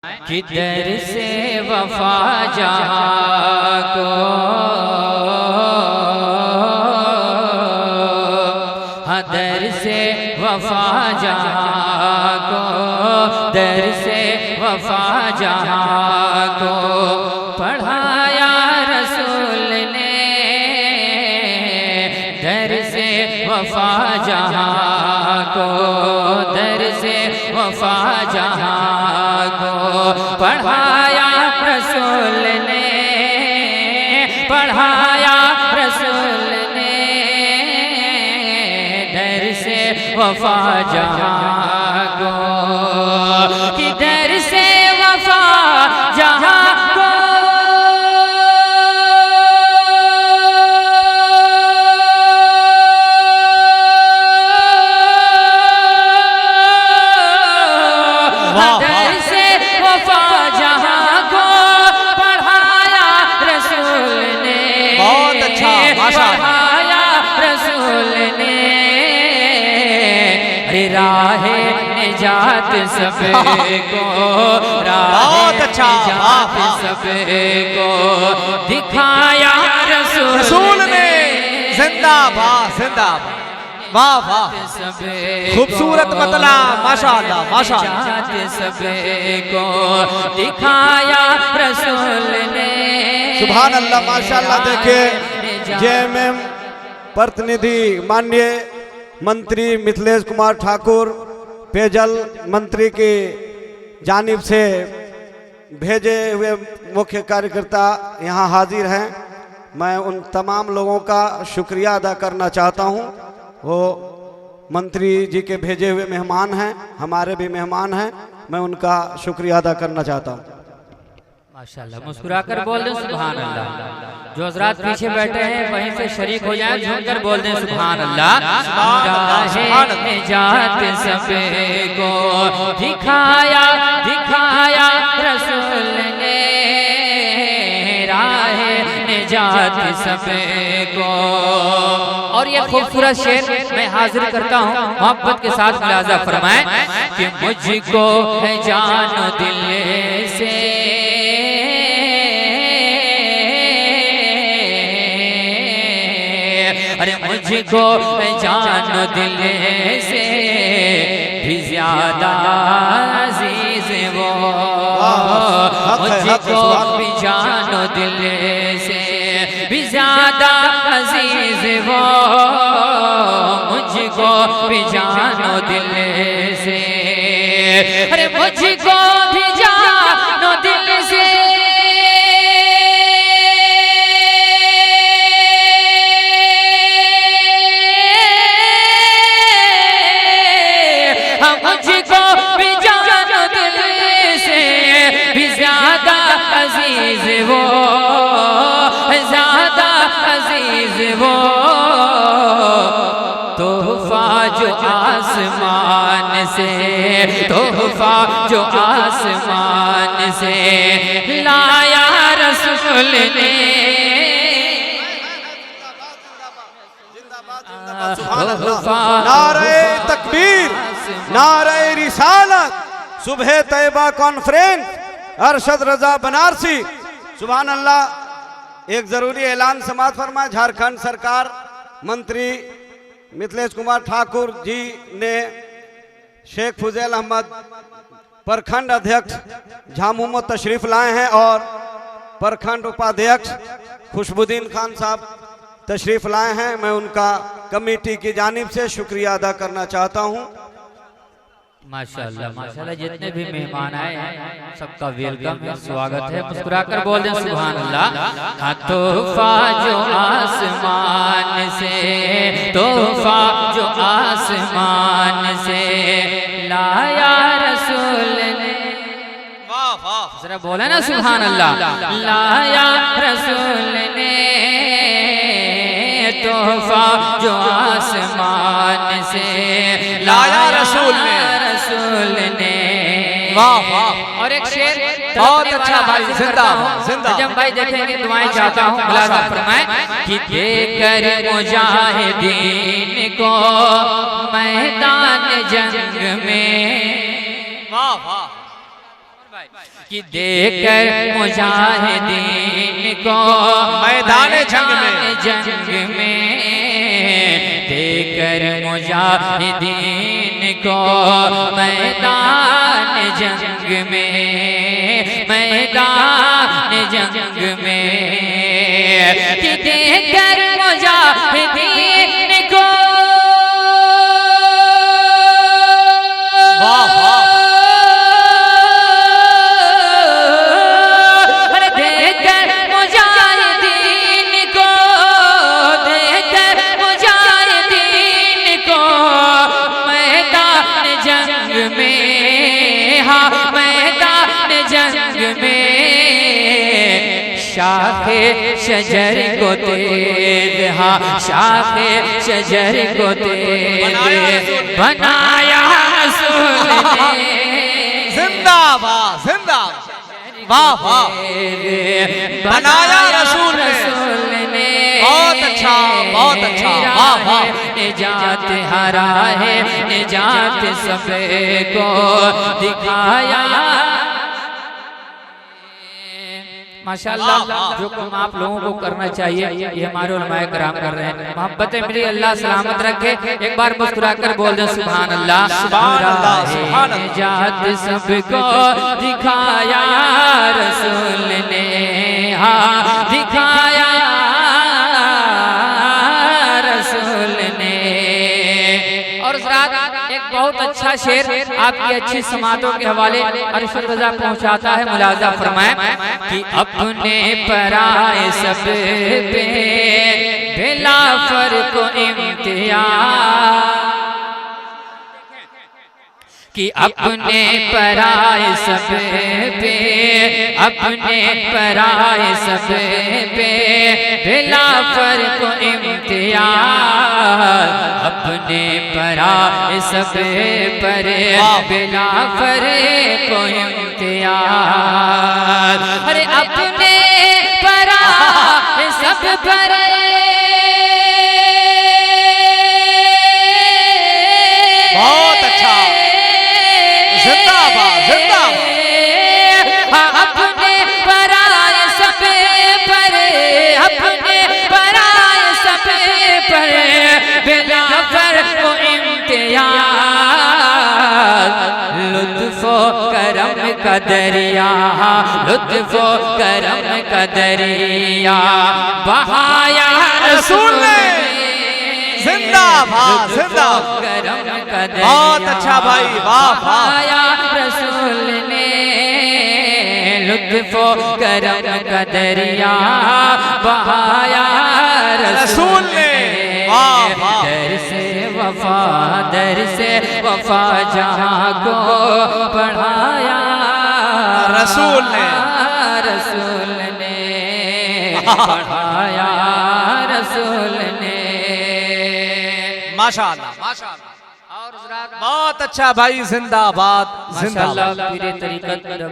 किधर से वफा जहाँ को दर से वफा जहाँ को दर से वफा जहाँ को पढ़ाया रसूल ने दर से वफा जहाँ को दर से वफा जहाँ को पढ़ाया रसूल ने पढ़ाया रसूल ने दर से वफा जहाँ को किधर से वफा जहाँ को दर से वफा जहाँ को पढ़ाया रसूल ने बहुत अच्छा पढ़ाया रसूल ने राह निजात सबको बहुत अच्छा सबको दिखाया रसूल ने जिंदाबाद जिंदाबाद वाह वाह खूबसूरत मतला माशाअल्लाह माशाअल्लाह सबको दिखाया रसूल ने सुभान अल्लाह माशाअल्लाह। देखिए जेएमएम प्रतिनिधि माननीय मंत्री मिथिलेश कुमार ठाकुर पेयजल मंत्री की जानिब से भेजे हुए मुख्य कार्यकर्ता यहाँ हाजिर हैं। मैं उन तमाम लोगों का शुक्रिया अदा करना चाहता हूँ। वो मंत्री जी के भेजे हुए मेहमान हैं, हमारे भी मेहमान हैं। मैं उनका शुक्रिया अदा करना चाहता हूँ। माशाअल्लाह मुस्कुरा कर बोल दें सुभान अल्लाह। जो हजरात पीछे बैठे हैं वहीं से शरीक हो जाए, झुमकर बोल दें सुभान अल्लाह। निजात सबको दिखाया दिखाया रसूल ने राह निजात सबको। और ये खूबसूरत शेर मैं हाजिर करता हूँ, मोहब्बत के साथ मुलाजा फरमाएं कि मुझको है जान दिल से अरे मुझको जान दिल से भी ज्यादा अजीज वो मुझको भी जान दिल से भी ज्यादा अजीज वो मुझको भी जान दिल से अरे मुझको भी जान दिल से मुझको भी जान दिल से भी ज्यादा अजीज वो ज्यादा अजीज वो तोहफा जो आसमान से तोहफा जो आसमान से लाया रसूल ने नारे तकबीर नारे रिसालत सुबह तैयबा कॉन्फ्रेंस अरशद रजा बनारसी। सुभान अल्लाह। एक जरूरी ऐलान समाज फरमा। झारखंड सरकार मंत्री मिथिलेश कुमार ठाकुर जी ने शेख फुजैल अहमद प्रखंड अध्यक्ष झामुमो तशरीफ लाए हैं और प्रखंड उपाध्यक्ष खुशबुद्दीन खान साहब तशरीफ लाए हैं। मैं उनका कमेटी की जानिब से शुक्रिया अदा करना चाहता हूं। माशाअल्लाह माशाअल्लाह। जितने भी मेहमान आए हैं सबका वेलकम है, स्वागत है। मुस्कुरा कर बोल दें सुभान अल्लाह। तोहफा जो आसमान से तोहफा जो आसमान से लाया रसूल ने वाह वाह जरा बोले ना सुभान अल्लाह। लाया रसूल ने तोहफा जो आसमान से लाया रसूल ने वाह वाह। और एक शेर बहुत अच्छा भाई जिंदाबाद जिंदाबाद। जब भाई देखेंगे दुआएं चाहता हूँ मुलाजा फरमाएं कि देकर मुजाहिदीन को मैदान जंग में वाह वाह। कि देकर मुजाहिदीन को मैदान जंग में देकर मुजाहिदीन को मैदान जंग में कि देकर मुजाहिदीन को शाखे शजर को तेज, हाँ शाखे शजर को तेज बनाया रसूल ने। जिंदाबाद जिंदाबाद, वाह वाह, बनाया रसूल ने। बहुत अच्छा वाह वाह। निजात हरा है निजात सबको दिखाया। माशाअल्लाह, जो काम आप लोगों को करना चाहिए ये हमारे उलमाए कराम कर रहे हैं। मोहब्बतें मिली, अल्लाह सलामत रखे। एक बार मुस्कुराकर बोल दे सुभान अल्लाह। निजात सबको दिखाया रसूल ने, हाँ दिखाया रसूल ने। और इस रात एक बहुत अच्छा शेर आपकी अच्छी समातों के हवाले अरशद रज़ा पहुंचाता है। मुलाजा फरमाए कि अपने पराए सब पे बिला फर्क इम्तियाज, कि अपने पराए सब पे बिला फर्क इम्तियाज, अपने पराए सब पर बिला फर्क इम्तियाज। अरे अपने पराए सब पर बहुत अच्छा, जिंदाबाद जिंदाबाद। अपने पराए सब पर, अपने पराए सब पर बिला फर्क इम्तियाज, लुत्फ़ो करम का दरिया, लुत्फ़ो करम का दरिया बहाया रसूल ने। जिंदाबाद जिंदाबाद, बहुत अच्छा भाई, वाह बहाया रसूल ने, लुत्फ़ो करम का दरिया बहाया रसूल ने। दर से वफा जहाँ को पढ़ाया रसूल ने, पढ़ाया रसूल ने। माशाअल्लाह माशाअल्लाह, बहुत अच्छा भाई, जिंदाबाद जिंदाबाद। पीरे तरीक़त